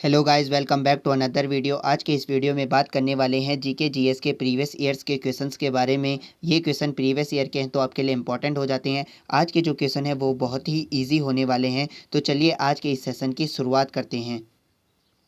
Hello guys, welcome back to another video. आज के इस वीडियो में बात करने वाले हैं जीके जीएस के प्रीवियस ईयर्स के क्वेश्चंस के बारे में। ये क्वेश्चन प्रीवियस ईयर के हैं तो आपके लिए इंपॉर्टेंट हो जाते हैं। आज के जो क्वेश्चन है वो बहुत ही इजी होने वाले हैं। तो चलिए आज के इस सेशन की शुरुआत करते हैं।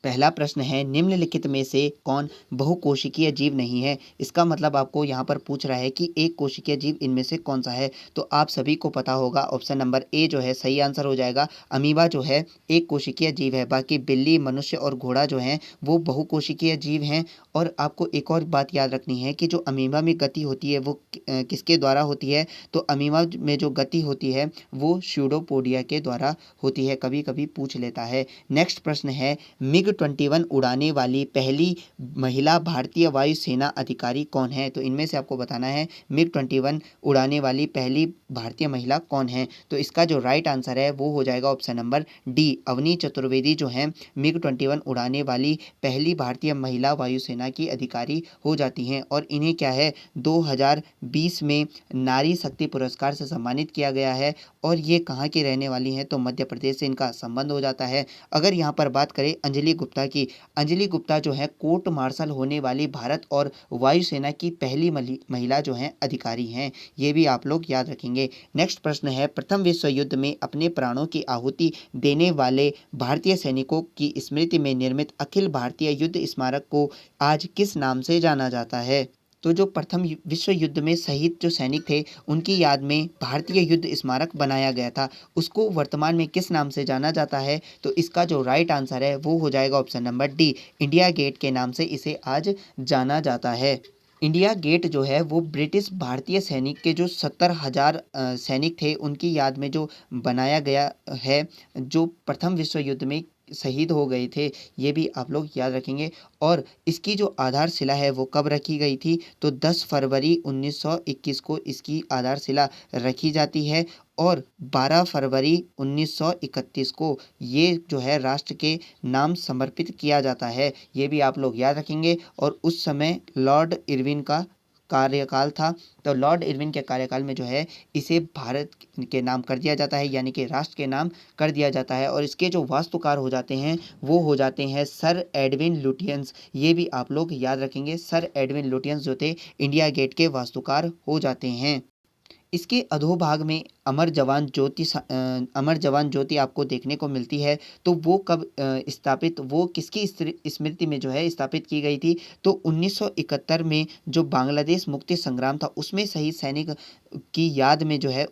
पहला प्रश्न है, निम्नलिखित में से कौन बहुकोशिकीय जीव नहीं है। इसका मतलब आपको यहाँ पर पूछ रहा है कि एक कोशिकीय जीव इनमें से कौन सा है। तो आप सभी को पता होगा, ऑप्शन नंबर ए जो है सही आंसर हो जाएगा। अमीबा जो है एक कोशिकीय जीव है, बाकी बिल्ली, मनुष्य और घोड़ा जो हैं वो बहुकोशिकीय जीव हैं। और आपको एक और बात याद रखनी है कि जो अमीबा में गति होती है वो किसके द्वारा होती है। तो अमीबा में जो गति होती है वो स्यूडोपोडिया के द्वारा होती है, कभी कभी पूछ लेता है। नेक्स्ट प्रश्न है, मिग 21 उड़ाने वाली पहली महिला भारतीय वायुसेना अधिकारी कौन है। तो इनमें से आपको बताना है मिग 21 उड़ाने वाली पहली भारतीय महिला कौन है। तो इसका जो राइट आंसर है वो हो जाएगा option number D, Avani Chaturvedi जो है मिग 21 उड़ाने वाली पहली भारतीय महिला वायुसेना की अधिकारी हो जाती हैं। और इन्हें क्या है 2020 में नारी शक्ति पुरस्कार से सम्मानित किया गया है। और ये कहाँ की रहने वाली हैं, तो मध्य प्रदेश से इनका संबंध हो जाता है। अगर यहाँ पर बात करें अंजलि गुप्ता की, अंजलि गुप्ता जो है कोर्ट मार्शल होने वाली भारत और वायुसेना की पहली महिला जो है अधिकारी हैं। ये भी आप लोग याद रखेंगे। नेक्स्ट प्रश्न है, प्रथम विश्व युद्ध में अपने प्राणों की आहुति देने वाले भारतीय सैनिकों की स्मृति में निर्मित अखिल भारतीय युद्ध स्मारक को आज किस नाम से जाना जाता है। तो जो प्रथम विश्व युद्ध में शहीद जो सैनिक थे उनकी याद में भारतीय युद्ध स्मारक बनाया गया था, उसको वर्तमान में किस नाम से जाना जाता है। तो इसका जो राइट आंसर है वो हो जाएगा option number D, India Gate के नाम से इसे आज जाना जाता है। इंडिया गेट जो है वो ब्रिटिश भारतीय सैनिक के जो 70,000 सैनिक थे उनकी याद में जो बनाया गया है, जो प्रथम विश्व युद्ध में शहीद हो गए थे। ये भी आप लोग याद रखेंगे। और इसकी जो आधारशिला है वो कब रखी गई थी, तो 10 फरवरी 1921 को इसकी आधारशिला रखी जाती है। और 12 फरवरी 1931 को ये जो है राष्ट्र के नाम समर्पित किया जाता है। ये भी आप लोग याद रखेंगे। और उस समय लॉर्ड इरविन का कार्यकाल था। तो लॉर्ड इरविन के कार्यकाल में जो है इसे भारत के नाम कर दिया जाता है, यानी कि राष्ट्र के नाम कर दिया जाता है। और इसके जो वास्तुकार हो जाते हैं वो हो जाते हैं सर एडविन लुटियंस। ये भी आप लोग याद रखेंगे, सर एडविन लुटियंस जो थे इंडिया गेट के वास्तुकार हो जाते हैं। इसके अधोभाग में अमर जवान ज्योति आपको देखने को मिलती है। तो वो कब स्थापित, वो किसकी स्मृति में जो है स्थापित की गई थी। तो 1971 में जो बांग्लादेश मुक्ति संग्राम था उसमें शहीद सैनिक की याद में जो है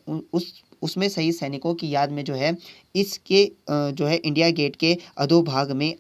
उसमें शहीद सैनिकों की याद में जो है इसके जो है इंडिया गेट के अधोभाग में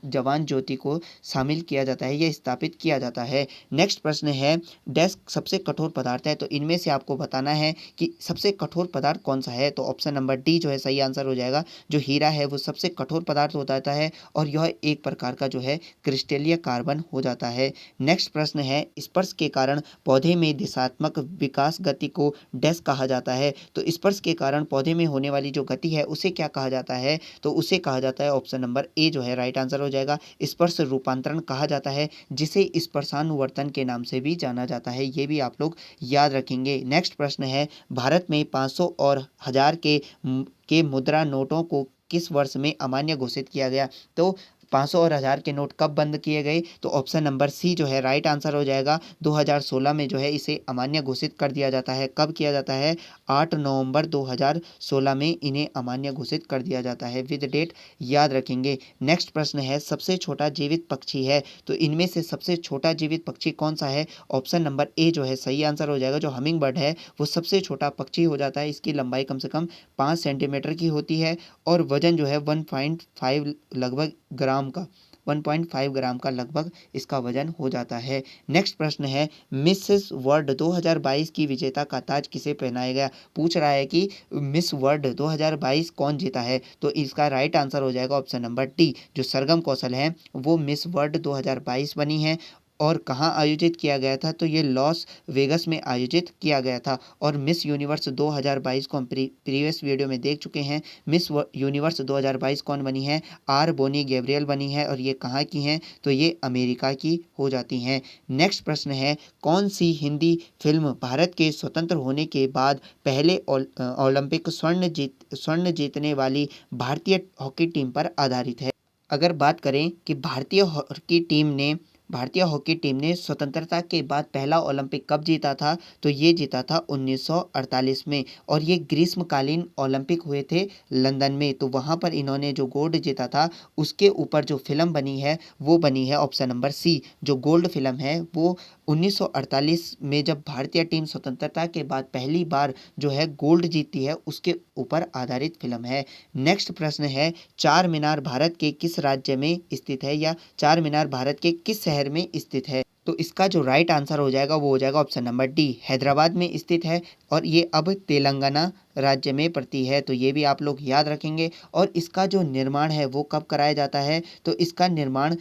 जवान ज्योति को शामिल किया जाता है, यह स्थापित किया जाता है। नेक्स्ट प्रश्न है, डेस्क सबसे कठोर पदार्थ है। तो इनमें से आपको बताना है कि सबसे कठोर पदार्थ कौन सा है। तो ऑप्शन नंबर डी जो है सही आंसर हो जाएगा। जो हीरा है वो सबसे कठोर पदार्थ हो जाता है और यह एक प्रकार का जो है क्रिस्टलीय कार्बन हो जाता है। नेक्स्ट प्रश्न है, स्पर्श के कारण पौधे में दिशात्मक विकास गति को डेस्क कहा जाता है। तो स्पर्श के कारण पौधे में होने वाली जो गति है उसे क्या कहा जाता है। तो उसे कहा जाता है ऑप्शन नंबर ए जो है राइट आंसर हो जाएगा, स्पर्श रूपांतरण कहा जाता है, जिसे स्पर्शानुवर्तन के नाम से भी जाना जाता है। ये भी आप लोग याद रखेंगे। नेक्स्ट प्रश्न है, भारत में 500 और 1000 के मुद्रा नोटों को किस वर्ष में अमान्य घोषित किया गया। तो 500 और 1000 के नोट कब बंद किए गए। तो ऑप्शन नंबर सी जो है राइट आंसर हो जाएगा। 2016 में जो है इसे अमान्य घोषित कर दिया जाता है। कब किया जाता है, 8 नवंबर 2016 में इन्हें अमान्य घोषित कर दिया जाता है, विद डेट याद रखेंगे। नेक्स्ट प्रश्न है, सबसे छोटा जीवित पक्षी है। तो इनमें से सबसे छोटा जीवित पक्षी कौन सा है। ऑप्शन नंबर ए जो है सही आंसर हो जाएगा। जो हमिंग बर्ड है वो सबसे छोटा पक्षी हो जाता है। इसकी लंबाई कम से कम 5 सेंटीमीटर की होती है और वजन जो है 1.5 लगभग ग्राम का 1.5 ग्राम का लगभग इसका वजन हो जाता है। नेक्स्ट प्रश्न है, मिसेस वर्ल्ड 2022 की विजेता का ताज किसे पहनाया गया। पूछ रहा है कि मिस वर्ल्ड 2022 कौन जीता है। तो इसका राइट आंसर हो जाएगा ऑप्शन नंबर डी, जो सरगम कौशल है वो मिस वर्ल्ड 2022 बनी है। और कहाँ आयोजित किया गया था, तो ये लॉस वेगस में आयोजित किया गया था। और मिस यूनिवर्स 2022 को हम प्रीवियस वीडियो में देख चुके हैं। मिस यूनिवर्स 2022 कौन बनी है, आर बोनी गैब्रियल बनी है। और ये कहाँ की हैं, तो ये अमेरिका की हो जाती हैं। नेक्स्ट प्रश्न है, कौन सी हिंदी फिल्म भारत के स्वतंत्र होने के बाद पहले ओलंपिक स्वर्ण जीतने वाली भारतीय हॉकी टीम पर आधारित है। अगर बात करें कि भारतीय हॉकी टीम ने स्वतंत्रता के बाद पहला ओलंपिक कब जीता था, तो ये जीता था 1948 में, और ये ग्रीष्मकालीन ओलंपिक हुए थे लंदन में। तो वहाँ पर इन्होंने जो गोल्ड जीता था, उसके ऊपर जो फिल्म बनी है वो बनी है ऑप्शन नंबर सी। जो गोल्ड फिल्म है वो 1948 में जब भारतीय टीम स्वतंत्रता के बाद पहली बार जो है गोल्ड जीती है, उसके ऊपर आधारित फिल्म है। नेक्स्ट प्रश्न है, चार मीनार भारत के किस राज्य में स्थित है, या चार मीनार भारत के किस शहर में स्थित है? तो इसका जो राइट आंसर हो जाएगा वो हो जाएगा ऑप्शन नंबर डी, हैदराबाद में स्थित है, और ये अब तेलंगाना राज्य में पड़ती है। तो ये भी आप लोग याद रखेंगे। और इसका जो निर्माण है वो कब कराया जाता है, तो इसका निर्माण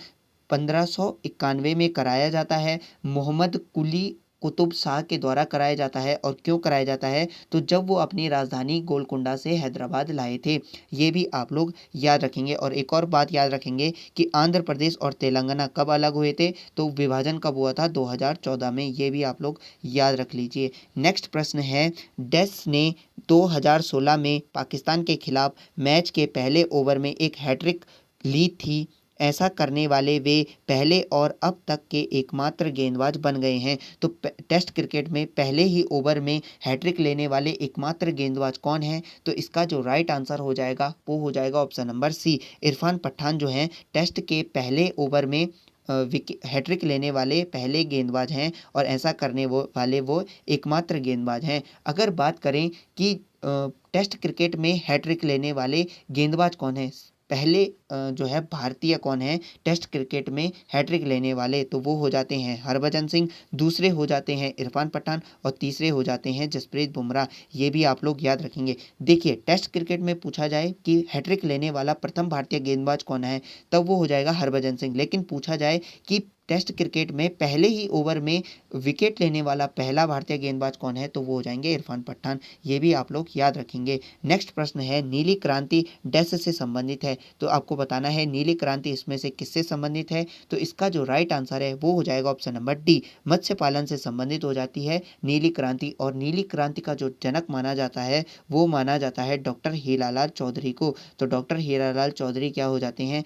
1591 में कराया जाता है। मोहम्मद कुली कुतुब शाह के द्वारा कराया जाता है। और क्यों कराया जाता है, तो जब वो अपनी राजधानी गोलकुंडा से हैदराबाद लाए थे। ये भी आप लोग याद रखेंगे। और एक और बात याद रखेंगे कि आंध्र प्रदेश और तेलंगाना कब अलग हुए थे, तो विभाजन कब हुआ था, 2014 में। ये भी आप लोग याद रख लीजिए। नेक्स्ट प्रश्न है, डेस ने 2016 में पाकिस्तान के खिलाफ मैच के पहले ओवर में एक हैट्रिक ली थी। ऐसा करने वाले वे पहले और अब तक के एकमात्र गेंदबाज बन गए हैं। तो टेस्ट क्रिकेट में पहले ही ओवर में हैट्रिक लेने वाले एकमात्र गेंदबाज कौन है, तो इसका जो राइट आंसर हो जाएगा वो हो जाएगा option number C, Irfan Pathan जो हैं टेस्ट के पहले ओवर में हैट्रिक लेने वाले पहले गेंदबाज हैं, और ऐसा करने वाले वो एकमात्र गेंदबाज हैं। अगर बात करें कि टेस्ट क्रिकेट में हैट्रिक लेने वाले गेंदबाज कौन है, पहले जो है भारतीय कौन है टेस्ट क्रिकेट में हैट्रिक लेने वाले, तो वो हो जाते हैं हरभजन सिंह, दूसरे हो जाते हैं इरफान पठान, और तीसरे हो जाते हैं जसप्रीत बुमराह। ये भी आप लोग याद रखेंगे। देखिए, टेस्ट क्रिकेट में पूछा जाए कि हैट्रिक लेने वाला प्रथम भारतीय गेंदबाज कौन है, तब वो हो जाएगा हरभजन सिंह। लेकिन पूछा जाए कि टेस्ट क्रिकेट में पहले ही ओवर में विकेट लेने वाला पहला भारतीय गेंदबाज कौन है, तो वो हो जाएंगे इरफान पठान। ये भी आप लोग याद रखेंगे। नेक्स्ट प्रश्न है, नीली क्रांति डैश से संबंधित है, तो आपको बताना है नीली क्रांति इसमें से किससे संबंधित है। तो इसका जो राइट आंसर है वो हो जाएगा ऑप्शन नंबर डी, मत्स्य पालन से संबंधित हो जाती है नीली क्रांति। और नीली क्रांति का जो जनक माना जाता है वो माना जाता है डॉक्टर हीरालाल चौधरी को। तो डॉक्टर हीरालाल चौधरी क्या हो जाते हैं,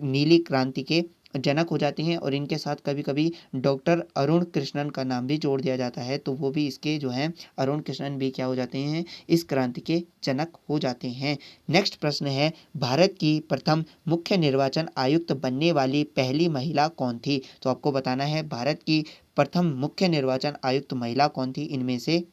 नीली क्रांति के जनक हो जाते हैं। और इनके साथ कभी कभी डॉक्टर अरुण कृष्णन का नाम भी जोड़ दिया जाता है, तो वो भी इसके जो हैं अरुण कृष्णन भी क्या हो जाते हैं, इस क्रांति के जनक हो जाते हैं। नेक्स्ट प्रश्न है, भारत की प्रथम मुख्य निर्वाचन आयुक्त बनने वाली पहली महिला कौन थी। तो आपको बताना है भारत की प्रथम मुख्य निर्वाचन आयुक्त महिला कौन थी इनमें से।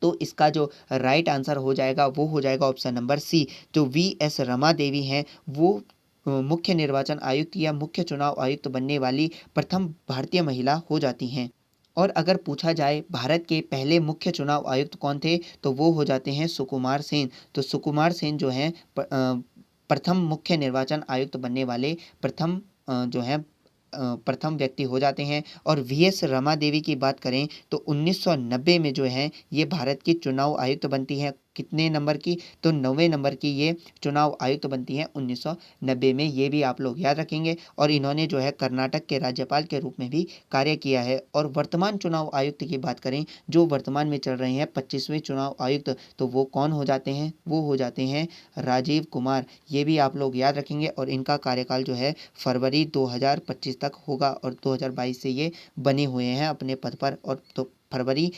तो इसका जो राइट आंसर हो जाएगा वो हो जाएगा ऑप्शन नंबर सी, जो वी एस रमा देवी हैं वो मुख्य निर्वाचन आयुक्त या मुख्य चुनाव आयुक्त बनने वाली प्रथम भारतीय महिला हो जाती हैं। और अगर पूछा जाए भारत के पहले मुख्य चुनाव आयुक्त कौन थे, तो वो हो जाते हैं सुकुमार सेन। तो सुकुमार सेन जो हैं प्रथम मुख्य निर्वाचन आयुक्त बनने वाले प्रथम जो हैं प्रथम व्यक्ति हो जाते हैं। और वी एस रमा देवी की बात करें तो 1990 में जो है ये भारत की चुनाव आयुक्त बनती हैं। कितने नंबर की, तो 9वें नंबर की ये चुनाव आयुक्त बनती हैं 1990 में। ये भी आप लोग याद रखेंगे। और इन्होंने जो है कर्नाटक के राज्यपाल के रूप में भी कार्य किया है। और वर्तमान चुनाव आयुक्त की बात करें, जो वर्तमान में चल रहे हैं 25वें चुनाव आयुक्त, तो वो कौन हो जाते हैं, वो हो जाते हैं राजीव कुमार। ये भी आप लोग याद रखेंगे। और इनका कार्यकाल जो है फरवरी 2025 तक होगा, और 2022 से ये बने हुए हैं अपने पद पर, और तो फरवरी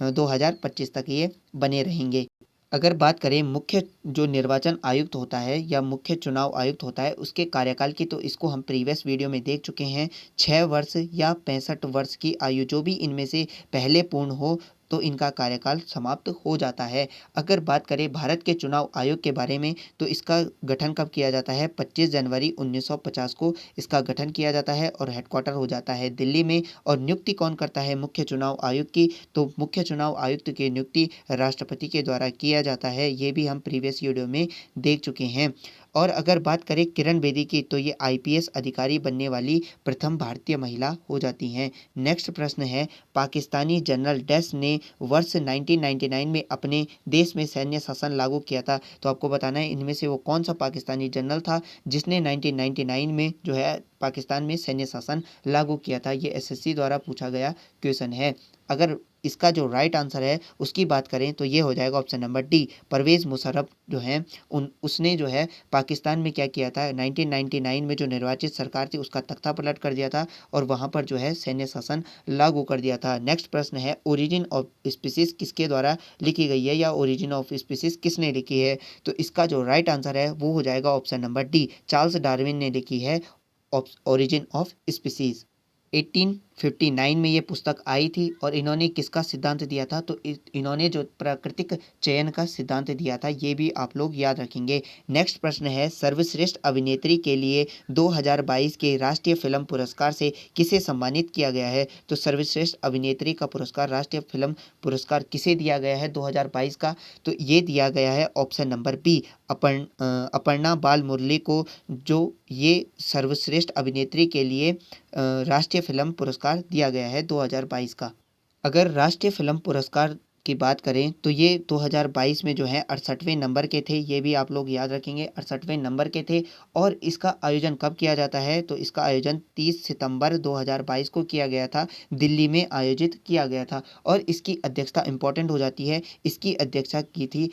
2025 तक ये बने रहेंगे। अगर बात करें मुख्य जो निर्वाचन आयुक्त होता है या मुख्य चुनाव आयुक्त होता है उसके कार्यकाल की, तो इसको हम प्रीवियस वीडियो में देख चुके हैं। 6 वर्ष या 65 वर्ष की आयु, जो भी इनमें से पहले पूर्ण हो तो इनका कार्यकाल समाप्त हो जाता है। अगर बात करें भारत के चुनाव आयोग के बारे में, तो इसका गठन कब किया जाता है, 25 जनवरी 1950 को इसका गठन किया जाता है, और हेडक्वार्टर हो जाता है दिल्ली में। और नियुक्ति कौन करता है मुख्य चुनाव आयुक्त की, तो मुख्य चुनाव आयुक्त की नियुक्ति राष्ट्रपति के द्वारा किया जाता है। ये भी हम प्रीवियस वीडियो में देख चुके हैं। और अगर बात करें किरण बेदी की, तो ये आईपीएस अधिकारी बनने वाली प्रथम भारतीय महिला हो जाती हैं। नेक्स्ट प्रश्न है, पाकिस्तानी जनरल डैश ने वर्ष 1999 में अपने देश में सैन्य शासन लागू किया था। तो आपको बताना है इनमें से वो कौन सा पाकिस्तानी जनरल था जिसने 1999 में जो है पाकिस्तान में सैन्य शासन लागू किया था। ये एसएससी द्वारा पूछा गया क्वेश्चन है। अगर इसका जो राइट आंसर है उसकी बात करें तो ये हो जाएगा option number D, Pervez Musharraf जो है उसने जो है पाकिस्तान में क्या किया था, 1999 में जो निर्वाचित सरकार थी उसका तख्ता पलट कर दिया था और वहाँ पर जो है सैन्य शासन लागू कर दिया था। नेक्स्ट प्रश्न है, ओरिजिन ऑफ स्पीसीज किसके द्वारा लिखी गई है या ओरिजिन ऑफ स्पीसीज किसने लिखी है? तो इसका जो राइट आंसर है वो हो जाएगा option number D, Charles Darwin ने लिखी है ओरिजिन ऑफ स्पीसीज। 1859 में ये पुस्तक आई थी और इन्होंने किसका सिद्धांत दिया था, तो इन्होंने जो प्राकृतिक चयन का सिद्धांत दिया था, ये भी आप लोग याद रखेंगे। नेक्स्ट प्रश्न है, सर्वश्रेष्ठ अभिनेत्री के लिए 2022 के राष्ट्रीय फिल्म पुरस्कार से किसे सम्मानित किया गया है? तो सर्वश्रेष्ठ अभिनेत्री का पुरस्कार, राष्ट्रीय फिल्म पुरस्कार किसे दिया गया है 2022 का? तो ये दिया गया है ऑप्शन नंबर बी, अपर्णा बाल मुरली को, जो ये सर्वश्रेष्ठ अभिनेत्री के लिए राष्ट्रीय फिल्म पुरस्कार दिया गया है 2022 का। अगर राष्ट्रीय फिल्म पुरस्कार की बात करें तो ये 2022 में जो है 68वें नंबर के थे, ये भी आप लोग याद रखेंगे, 68वें नंबर के थे। और इसका आयोजन कब किया जाता है? तो इसका आयोजन 30 सितंबर 2022 को किया गया था, दिल्ली में आयोजित किया गया था। और इसकी अध्यक्षता इम्पोर्टेंट हो जाती है, इसकी अध्यक्षता की थी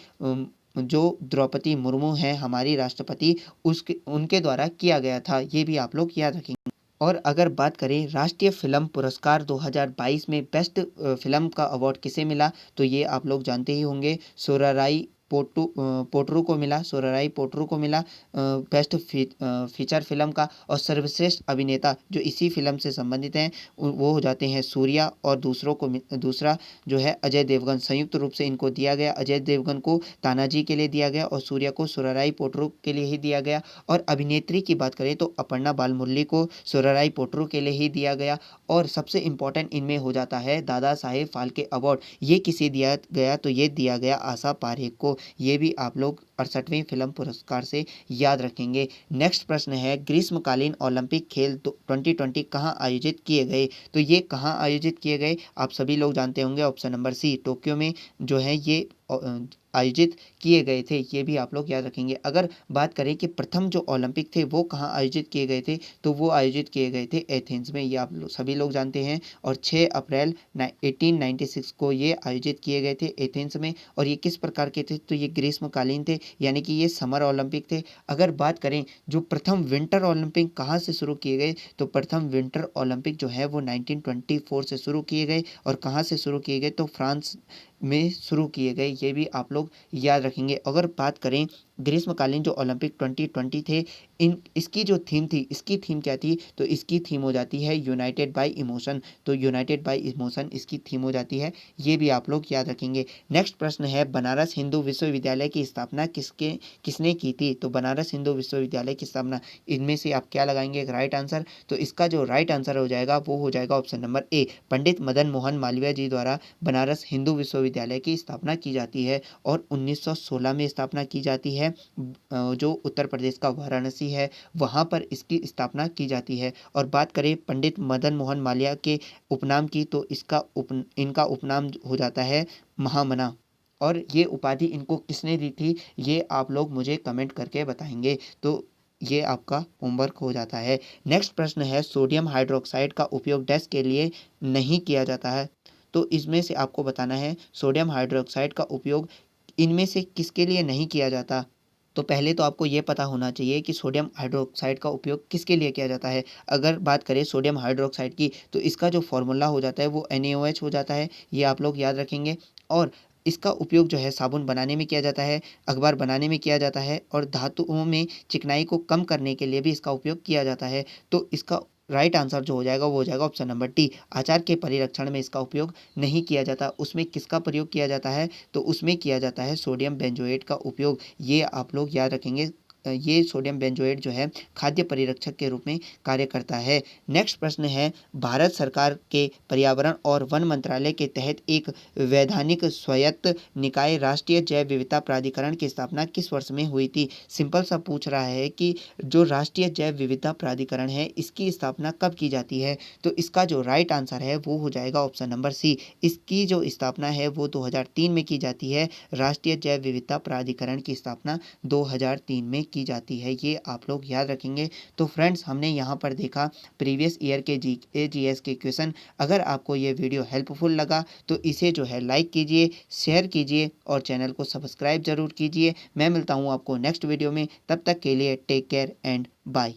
जो द्रौपदी मुर्मू हैं हमारी राष्ट्रपति, उनके द्वारा किया गया था, ये भी आप लोग याद रखेंगे। और अगर बात करें राष्ट्रीय फिल्म पुरस्कार 2022 में बेस्ट फिल्म का अवार्ड किसे मिला, तो ये आप लोग जानते ही होंगे, सोराराई पोट्रू को मिला, सोराराई पोट्रू को मिला बेस्ट फीचर फिल्म का। और सर्वश्रेष्ठ अभिनेता जो इसी फिल्म से संबंधित हैं वो हो जाते हैं सूर्या, और दूसरा जो है अजय देवगन। संयुक्त रूप से इनको दिया गया, अजय देवगन को तानाजी के लिए दिया गया और सूर्या को सोराराई पोट्रू के लिए ही दिया गया। और अभिनेत्री की बात करें तो अपर्णा बाल मुरली को सोराराई पोट्रू के लिए ही दिया गया। और सबसे इम्पोर्टेंट इनमें हो जाता है दादा साहेब फाल्के अवार्ड, ये किसे दिया गया? तो ये दिया गया आशा पारेख को, ये भी आप लोग 68वें फिल्म पुरस्कार से याद रखेंगे। नेक्स्ट प्रश्न है, ग्रीष्मकालीन ओलंपिक खेल 2020 कहाँ आयोजित किए गए? तो ये कहाँ आयोजित किए गए आप सभी लोग जानते होंगे, ऑप्शन नंबर सी, टोक्यो में जो है ये आयोजित किए गए थे, ये भी आप लोग याद रखेंगे। अगर बात करें कि प्रथम जो ओलंपिक थे वो कहाँ आयोजित किए गए थे, तो वो आयोजित किए गए थे एथेंस में, ये आप सभी लोग जानते हैं। और 6 अप्रैल 1896 को ये आयोजित किए गए थे एथेंस में। और ये किस प्रकार के थे? तो ये ग्रीष्मकालीन थे, यानी कि ये समर ओलंपिक थे। अगर बात करें जो प्रथम विंटर ओलंपिक कहाँ से शुरू किए गए, तो प्रथम विंटर ओलंपिक जो है वो 1924 से शुरू किए गए। और कहाँ से शुरू किए गए? तो फ्रांस में शुरू किए गए, ये भी आप लोग याद रखेंगे। अगर बात करें ग्रीष्मकालीन जो ओलंपिक 2020 थे, इसकी जो थीम थी, इसकी थीम क्या थी? तो इसकी थीम हो जाती है यूनाइटेड बाय इमोशन, तो यूनाइटेड बाय इमोशन इसकी थीम हो जाती है, ये भी आप लोग याद रखेंगे। नेक्स्ट प्रश्न है, बनारस हिंदू विश्वविद्यालय की स्थापना किसने की थी? तो बनारस हिंदू विश्वविद्यालय की स्थापना, इनमें से आप क्या लगाएंगे एक राइट आंसर? तो इसका जो राइट आंसर हो जाएगा वो हो जाएगा option number A, Pandit Madan Mohan Malviya जी द्वारा बनारस हिंदू विश्वविद्यालय की स्थापना की जाती है। और 1916 में स्थापना की जाती है, जो उत्तर प्रदेश का वाराणसी है वहाँ पर इसकी स्थापना की जाती है। और बात करें पंडित मदन मोहन मालवीय के उपनाम की, तो इनका उपनाम हो जाता है महामना। और ये उपाधि इनको किसने दी थी, ये आप लोग मुझे कमेंट करके बताएंगे, तो ये आपका होमवर्क हो जाता है। नेक्स्ट प्रश्न है, सोडियम हाइड्रोक्साइड का उपयोग डैश के लिए नहीं किया जाता है? तो इसमें से आपको बताना है सोडियम हाइड्रोक्साइड का उपयोग इनमें से किसके लिए नहीं किया जाता? तो पहले तो आपको ये पता होना चाहिए कि सोडियम हाइड्रोक्साइड का उपयोग किसके लिए किया जाता है। अगर बात करें सोडियम हाइड्रोक्साइड की, तो इसका जो फॉर्मूला हो जाता है वो NaOH हो जाता है, ये आप लोग याद रखेंगे। और इसका उपयोग जो है साबुन बनाने में किया जाता है, अखबार बनाने में किया जाता है, और धातुओं में चिकनाई को कम करने के लिए भी इसका उपयोग किया जाता है। तो इसका राइट आंसर जो हो जाएगा वो हो जाएगा ऑप्शन नंबर डी, आचार के परिरक्षण में इसका उपयोग नहीं किया जाता। उसमें किसका प्रयोग किया जाता है? तो उसमें किया जाता है सोडियम बेंजोएट का उपयोग, ये आप लोग याद रखेंगे। ये सोडियम बेंजोएट जो है खाद्य परिरक्षक के रूप में कार्य करता है। नेक्स्ट प्रश्न है, भारत सरकार के पर्यावरण और वन मंत्रालय के तहत एक वैधानिक स्वायत्त निकाय राष्ट्रीय जैव विविधता प्राधिकरण की स्थापना किस वर्ष में हुई थी? सिंपल सा पूछ रहा है कि जो राष्ट्रीय जैव विविधता प्राधिकरण है इसकी स्थापना कब की जाती है? तो इसका जो राइट आंसर है वो हो जाएगा ऑप्शन नंबर सी, इसकी जो स्थापना है वो 2003 में की जाती है। राष्ट्रीय जैव विविधता प्राधिकरण की स्थापना 2003 में की जाती है, ये आप लोग याद रखेंगे। तो फ्रेंड्स हमने यहाँ पर देखा प्रीवियस ईयर के जीएस के क्वेश्चन। अगर आपको ये वीडियो हेल्पफुल लगा तो इसे जो है लाइक कीजिए, शेयर कीजिए और चैनल को सब्सक्राइब ज़रूर कीजिए। मैं मिलता हूँ आपको नेक्स्ट वीडियो में, तब तक के लिए टेक केयर एंड बाय।